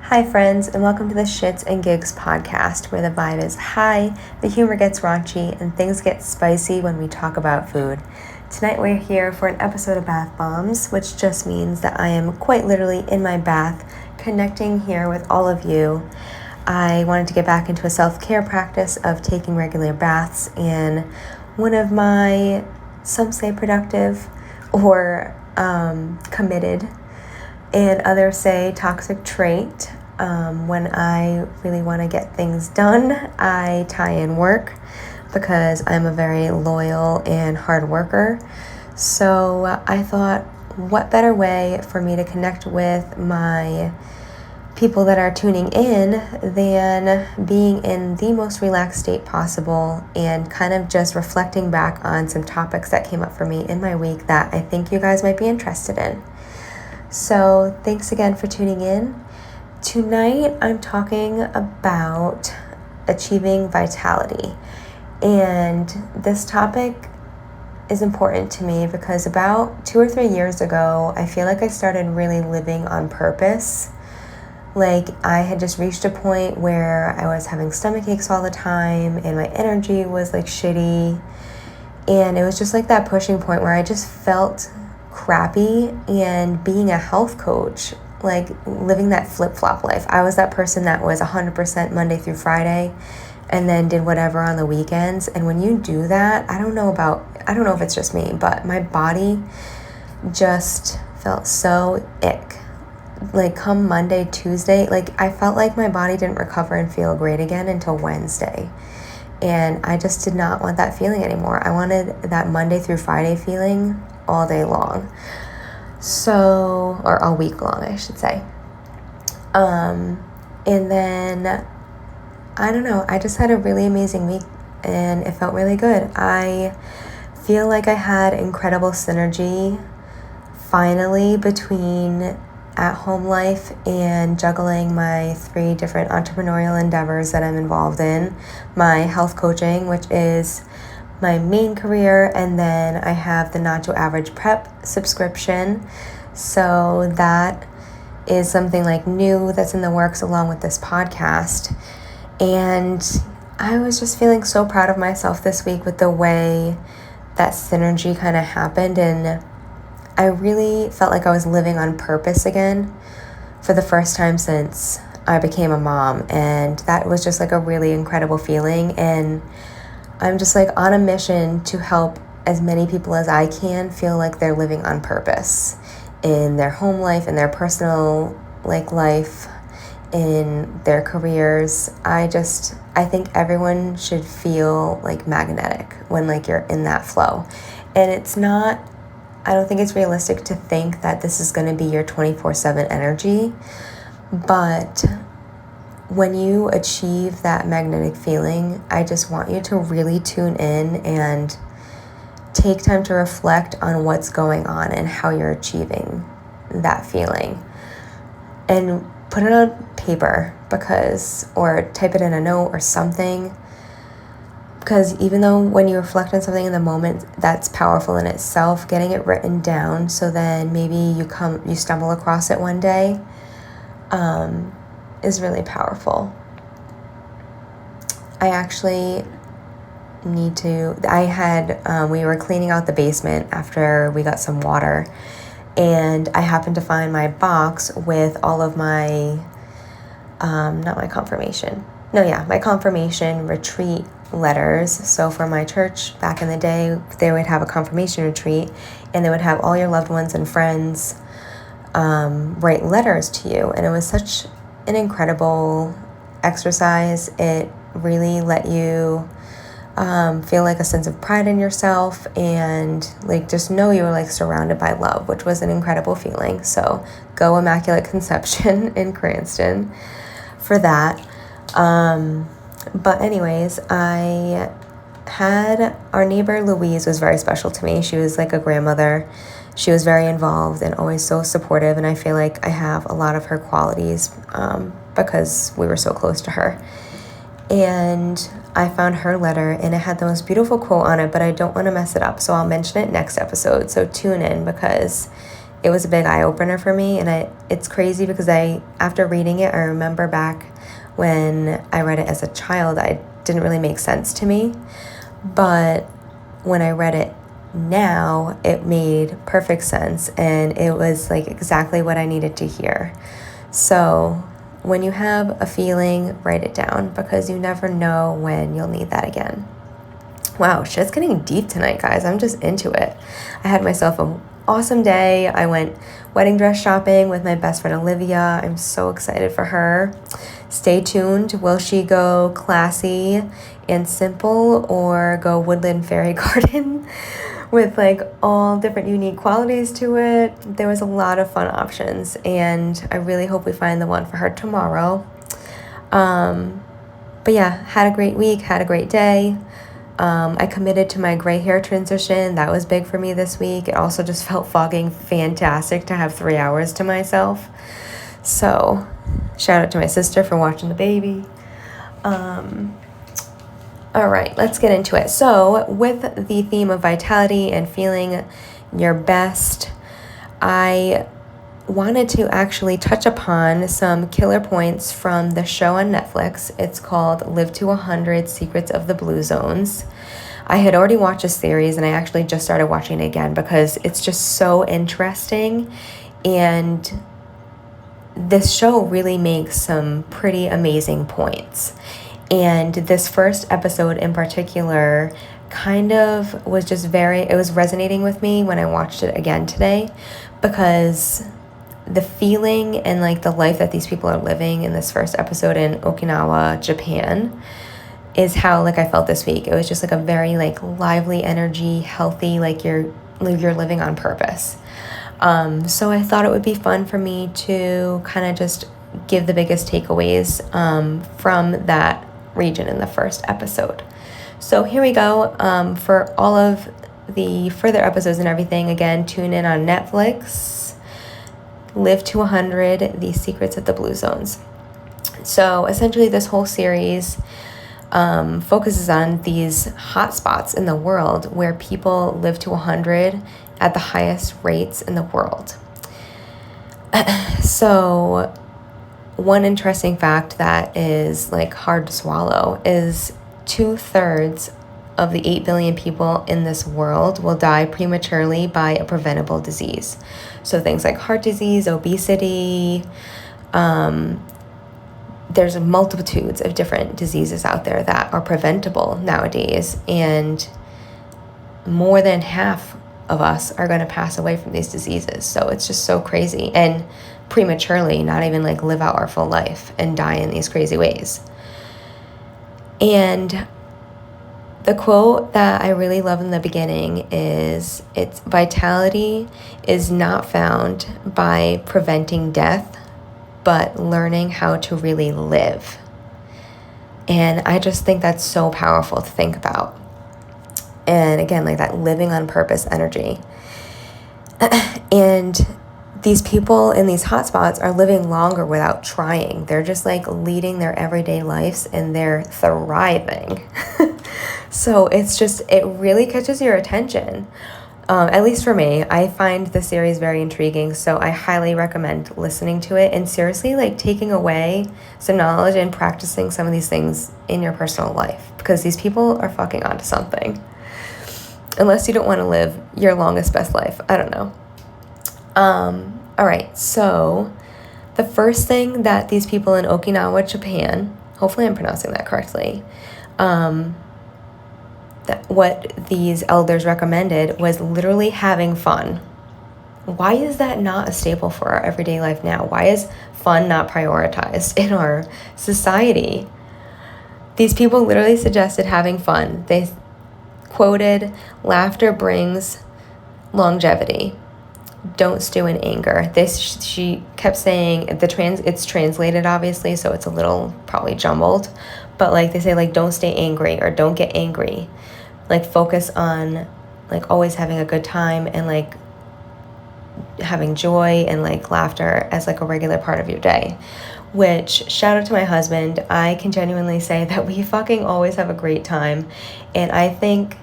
Hi friends, and welcome to the Shits and Gigs podcast, where the vibe is high, the humor gets raunchy, and things get spicy when we talk about food. Tonight we're here for an episode of Bath Bombz, which just means that I am quite literally in my bath, connecting here with all of you. I wanted to get back into a self-care practice of taking regular baths, and one of my, some say productive or committed, and others say toxic trait. When I really want to get things done, I tie in work because I'm a very loyal and hard worker. So I thought, what better way for me to connect with my people that are tuning in than being in the most relaxed state possible and kind of just reflecting back on some topics that came up for me in my week that I think you guys might be interested in. So thanks again for tuning in. Tonight I'm talking about achieving vitality, and this topic is important to me because about 2 or 3 years ago I feel like I started really living on purpose. Like I had just reached a point where I was having stomach aches all the time and my energy was like shitty, and it was just like that pushing point where I just felt crappy. And being a health coach, like living that flip-flop life, I was that person that was 100% Monday through Friday and then did whatever on the weekends. And when you do that, I don't know if it's just me, but my body just felt so ick. Like come Monday, Tuesday, like I felt like my body didn't recover and feel great again until Wednesday. And I just did not want that feeling anymore. I wanted that Monday through Friday feeling all day long. So, or all week long, I should say. And then, I don't know, I just had a really amazing week and it felt really good. I feel like I had incredible synergy finally between at-home life and juggling my 3 different entrepreneurial endeavors that I'm involved in. My health coaching, which is my main career, and then I have the Not So Average Prep subscription. So that is something like new that's in the works along with this podcast. And I was just feeling so proud of myself this week with the way that synergy kind of happened, and I really felt like I was living on purpose again for the first time since I became a mom, and that was just like a really incredible feeling. And I'm just like on a mission to help as many people as I can feel like they're living on purpose in their home life, in their personal life, in their careers. I think everyone should feel like magnetic when you're in that flow. And I don't think it's realistic to think that this is going to be your 24/7 energy, but when you achieve that magnetic feeling, I just want you to really tune in and take time to reflect on what's going on and how you're achieving that feeling. And put it on paper or type it in a note or something. Because even though when you reflect on something in the moment, that's powerful in itself, getting it written down so then maybe you stumble across it one day, is really powerful. I actually we were cleaning out the basement after we got some water, and I happened to find my box with all of my, my confirmation retreat letters. So for my church back in the day, they would have a confirmation retreat and they would have all your loved ones and friends write letters to you. And it was such an incredible exercise. It really let you feel like a sense of pride in yourself and just know you were surrounded by love, which was an incredible feeling. So go Immaculate Conception in Cranston for that. But anyways, our neighbor Louise was very special to me. She was like a grandmother. She was very involved and always so supportive, and I feel like I have a lot of her qualities because we were so close to her. And I found her letter, and it had the most beautiful quote on it, but I don't want to mess it up, so I'll mention it next episode. So tune in because it was a big eye-opener for me. And it's crazy because after reading it, I remember back when I read it as a child, it didn't really make sense to me. But when I read it now, it made perfect sense, and it was like exactly what I needed to hear. So when you have a feeling, write it down, because you never know when you'll need that again. Wow, shit's getting deep tonight, guys. I'm just into it. I had myself an awesome day. I went wedding dress shopping with my best friend Olivia. I'm so excited for her. Stay tuned. Will she go classy and simple, or go woodland fairy garden with like all different unique qualities to it? There was a lot of fun options, and I really hope we find the one for her tomorrow. But yeah, had a great week, had a great day. I committed to my gray hair transition. That was big for me this week. It also just felt fucking fantastic to have 3 hours to myself. So shout out to my sister for watching the baby. All right, let's get into it. So with the theme of vitality and feeling your best, I wanted to actually touch upon some killer points from the show on Netflix. It's called Live to 100 Secrets of the Blue Zones. I had already watched this series, and I actually just started watching it again because it's just so interesting. And this show really makes some pretty amazing points. And this first episode in particular kind of was just it was resonating with me when I watched it again today, because the feeling and like the life that these people are living in this first episode in Okinawa, Japan, is how like I felt this week. It was just like a very like lively energy, healthy, like you're living on purpose. So I thought it would be fun for me to kind of just give the biggest takeaways from that region in the first episode. So here we go. For all of the further episodes and everything, again, tune in on Netflix. Live to 100, The Secrets of the Blue Zones. So essentially this whole series focuses on these hotspots in the world where people live to 100 at the highest rates in the world. So one interesting fact that is like hard to swallow is 2/3 of the 8 billion people in this world will die prematurely by a preventable disease. So things like heart disease, obesity, there's multitudes of different diseases out there that are preventable nowadays, and more than half of us are going to pass away from these diseases. So it's just so crazy, and prematurely, not even like live out our full life and die in these crazy ways. And the quote that I really love in the beginning is, "It's vitality is not found by preventing death, but learning how to really live." And I just think that's so powerful to think about. And again, like that living on purpose energy. And these people in these hotspots are living longer without trying. They're just like leading their everyday lives, and they're thriving. So it really catches your attention. At least for me, I find the series very intriguing, so I highly recommend listening to it and seriously like taking away some knowledge and practicing some of these things in your personal life, because these people are fucking onto something. Unless you don't want to live your longest, best life. I don't know. All right, so the first thing that these people in Okinawa, Japan, hopefully I'm pronouncing that correctly, what these elders recommended was literally having fun. Why is that not a staple for our everyday life now? Why is fun not prioritized in our society? These people literally suggested having fun. They quoted, "Laughter brings longevity. Don't stew in anger." She kept saying, it's translated obviously, so it's a little probably jumbled, but like they say, like, don't stay angry or don't get angry. Like focus on like always having a good time and like having joy and like laughter as like a regular part of your day. Which, shout out to my husband, I can genuinely say that we fucking always have a great time, and I think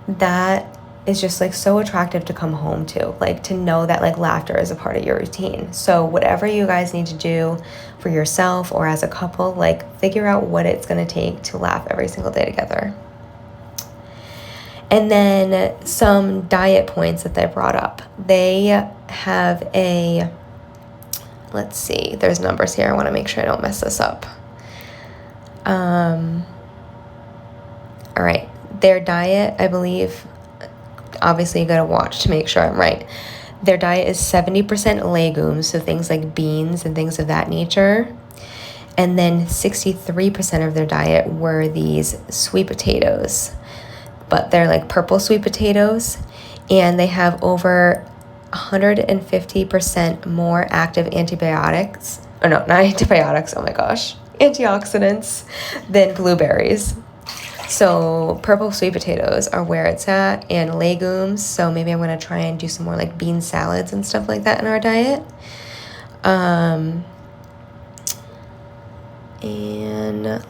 that is just like so attractive to come home to, like to know that like laughter is a part of your routine. So whatever you guys need to do for yourself or as a couple, like figure out what it's going to take to laugh every single day together. And then some diet points that they brought up. They have a, let's see, there's numbers here. I want to make sure I don't mess this up. All right. Their diet, I believe, obviously you got to watch to make sure I'm right. Their diet is 70% legumes, so things like beans and things of that nature. And then 63% of their diet were these sweet potatoes. But they're like purple sweet potatoes. And they have over 150% more active antibiotics. Oh no, not antibiotics, oh my gosh. Antioxidants than blueberries. So purple sweet potatoes are where it's at, and legumes. So maybe I'm going to try and do some more like bean salads and stuff like that in our diet. And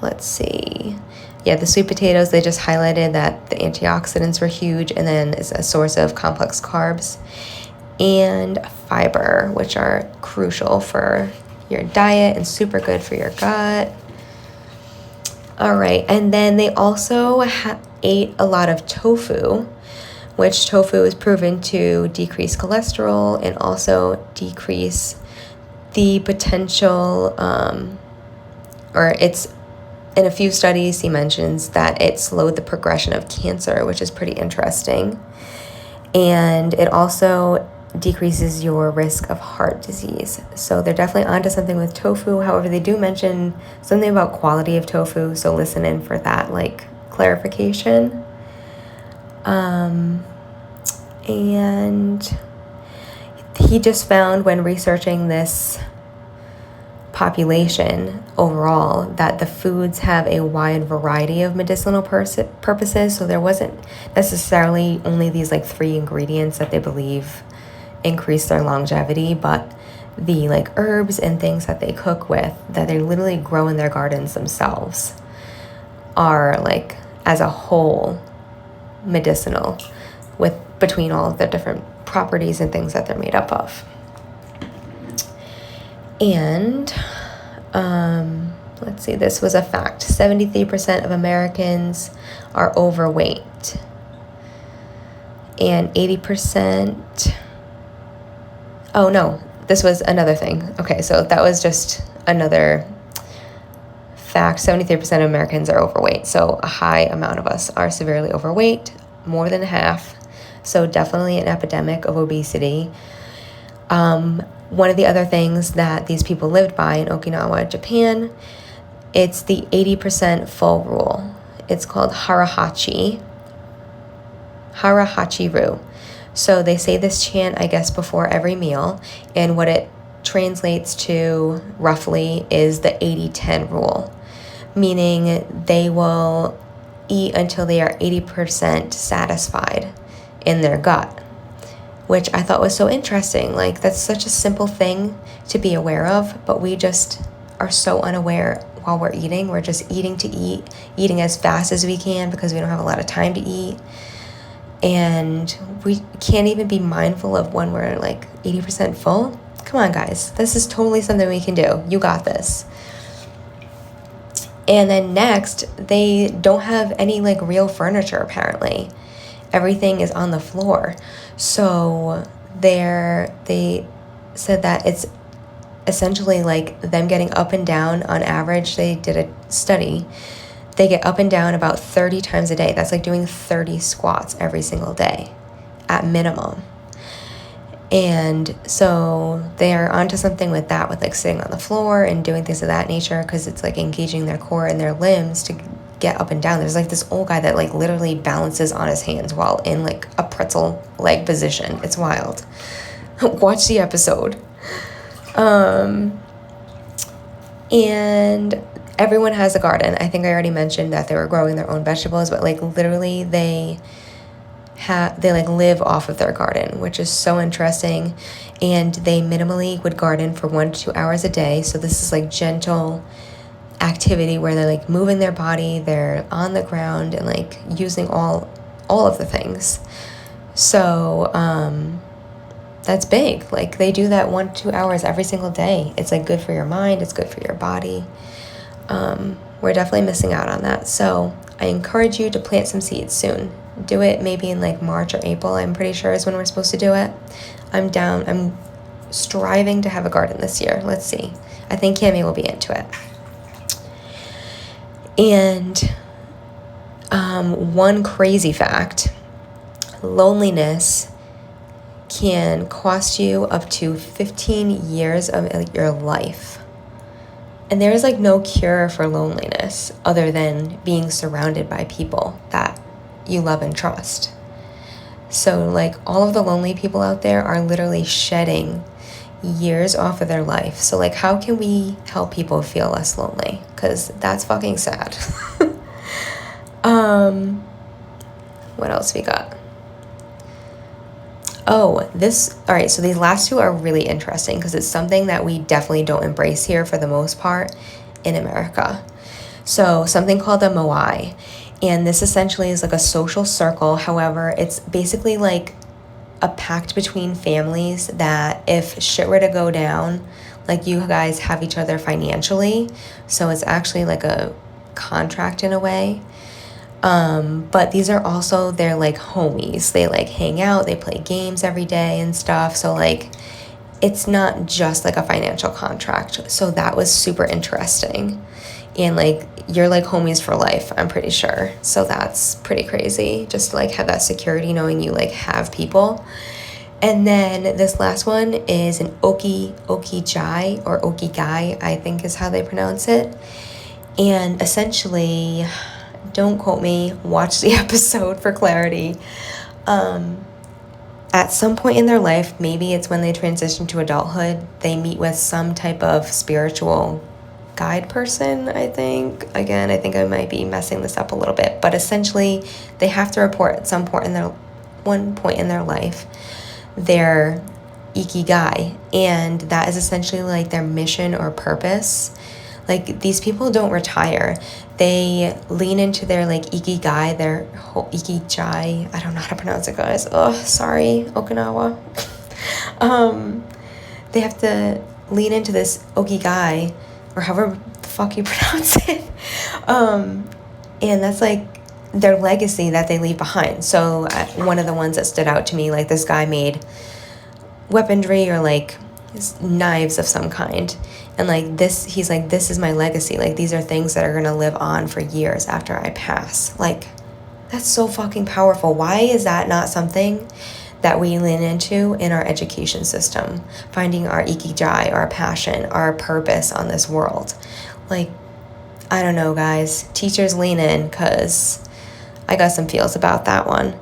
let's see. Yeah, the sweet potatoes, they just highlighted that the antioxidants were huge, and then it's a source of complex carbs and fiber, which are crucial for your diet and super good for your gut. All right, and then they also ate a lot of tofu, which tofu is proven to decrease cholesterol and also decrease the potential, or it's, in a few studies he mentions that it slowed the progression of cancer, which is pretty interesting. And it also decreases your risk of heart disease. So they're definitely onto something with tofu. However, they do mention something about quality of tofu, so listen in for that like clarification. And he just found when researching this population overall that the foods have a wide variety of medicinal purposes. So there wasn't necessarily only these like 3 ingredients that they believe increase their longevity, but the like herbs and things that they cook with, that they literally grow in their gardens themselves, are like as a whole medicinal, with between all of the different properties and things that they're made up of. And let's see, this was a fact. 73% of Americans are overweight, and 80%. Oh no, this was another thing. Okay, so that was just another fact. 73% of Americans are overweight. So a high amount of us are severely overweight, more than half. So definitely an epidemic of obesity. One of the other things that these people lived by in Okinawa, Japan, it's the 80% full rule. It's called harahachi-ru. So they say this chant, I guess, before every meal, and what it translates to roughly is the 80-10 rule, meaning they will eat until they are 80% satisfied in their gut, which I thought was so interesting. Like, that's such a simple thing to be aware of, but we just are so unaware while we're eating. We're just eating to eat, eating as fast as we can because we don't have a lot of time to eat. And we can't even be mindful of when we're like 80% full. Come on, guys. This is totally something we can do. You got this. And then next, they don't have any like real furniture, apparently. Everything is on the floor. So they said that it's essentially like them getting up and down on average. They did a study. They get up and down about 30 times a day. That's like doing 30 squats every single day at minimum. And so they're onto something with that, with like sitting on the floor and doing things of that nature, because it's like engaging their core and their limbs to get up and down. There's like this old guy that like literally balances on his hands while in like a pretzel leg position. It's wild. Watch the episode. And everyone has a garden. I think I already mentioned that they were growing their own vegetables, but like literally they like live off of their garden, which is so interesting. And they minimally would garden for 1 to 2 hours a day. So this is like gentle activity where they're like moving their body, they're on the ground and like using all of the things. So that's big. Like, they do that 1-2 hours every single day. It's like good for your mind, it's good for your body. We're definitely missing out on that. So I encourage you to plant some seeds soon. Do it maybe in like March or April, I'm pretty sure is when we're supposed to do it. I'm down. I'm striving to have a garden this year. Let's see. I think Cammie will be into it. And one crazy fact, loneliness can cost you up to 15 years of your life. And there is like no cure for loneliness other than being surrounded by people that you love and trust. So like all of the lonely people out there are literally shedding years off of their life. So like, how can we help people feel less lonely? Because that's fucking sad. What else we got? All right, so these last two are really interesting because it's something that we definitely don't embrace here for the most part in America. So something called a moai, and this essentially is like a social circle. However, it's basically like a pact between families that if shit were to go down, like you guys have each other financially. So it's actually like a contract in a way. But these are also their like homies. They like hang out, they play games every day and stuff. So like, it's not just like a financial contract. So that was super interesting. And like, you're like homies for life, I'm pretty sure. So that's pretty crazy. Just to like have that security knowing you like have people. And then this last one is an okijai or okigai, I think is how they pronounce it. And essentially, don't quote me, watch the episode for clarity. At some point in their life, maybe it's when they transition to adulthood, they meet with some type of spiritual guide person, I think. Again, I think I might be messing this up a little bit, but essentially they have to report at one point in their life their ikigai, and that is essentially like their mission or purpose. Like, these people don't retire. They lean into their like ikigai, their whole ikijai. I don't know how to pronounce it, guys. Oh, sorry, Okinawa. They have to lean into this okigai, or however the fuck you pronounce it. And that's like their legacy that they leave behind. So one of the ones that stood out to me, like this guy made weaponry or like knives of some kind. And like this, he's like, this is my legacy. Like, these are things that are going to live on for years after I pass. Like, that's so fucking powerful. Why is that not something that we lean into in our education system? Finding our ikigai, our passion, our purpose on this world. Like, I don't know, guys. Teachers lean in, because I got some feels about that one.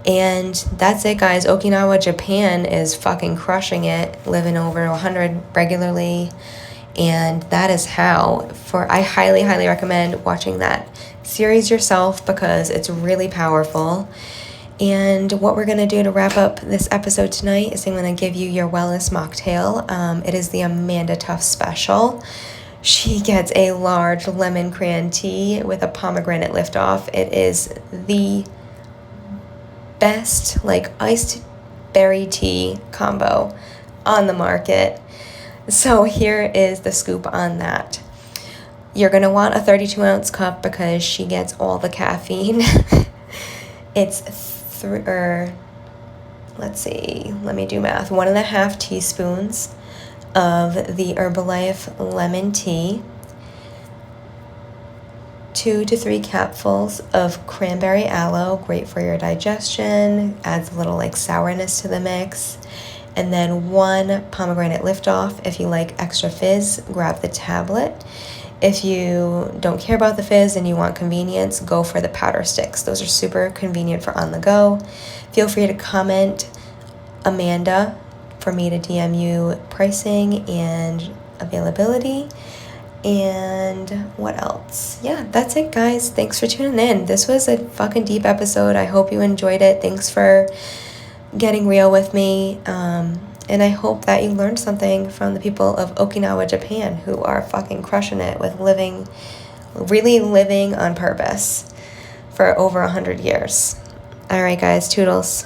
And that's it, guys. Okinawa, Japan is fucking crushing it, living over 100 regularly. And that is how. I highly, highly recommend watching that series yourself, because it's really powerful. And what we're going to do to wrap up this episode tonight is I'm going to give you your wellness mocktail. It is the Amanda Tufts special. She gets a large lemon cran tea with a pomegranate liftoff. It is the best like iced berry tea combo on the market. So here is the scoop on that. You're going to want a 32-ounce cup because she gets all the caffeine. It's let me do math. 1.5 teaspoons of the Herbalife lemon tea, 2 to 3 capfuls of cranberry aloe, great for your digestion, adds a little like sourness to the mix, and then 1 pomegranate liftoff. If you like extra fizz, grab the tablet. If you don't care about the fizz and you want convenience, go for the powder sticks. Those are super convenient for on the go. Feel free to comment Amanda for me to DM you pricing and availability. And what else? Yeah, that's it, guys. Thanks for tuning in. This was a fucking deep episode. I hope you enjoyed it. Thanks for getting real with me. And I hope that you learned something from the people of Okinawa, Japan, who are fucking crushing it with really living on purpose for over 100 years. All right, guys, toodles.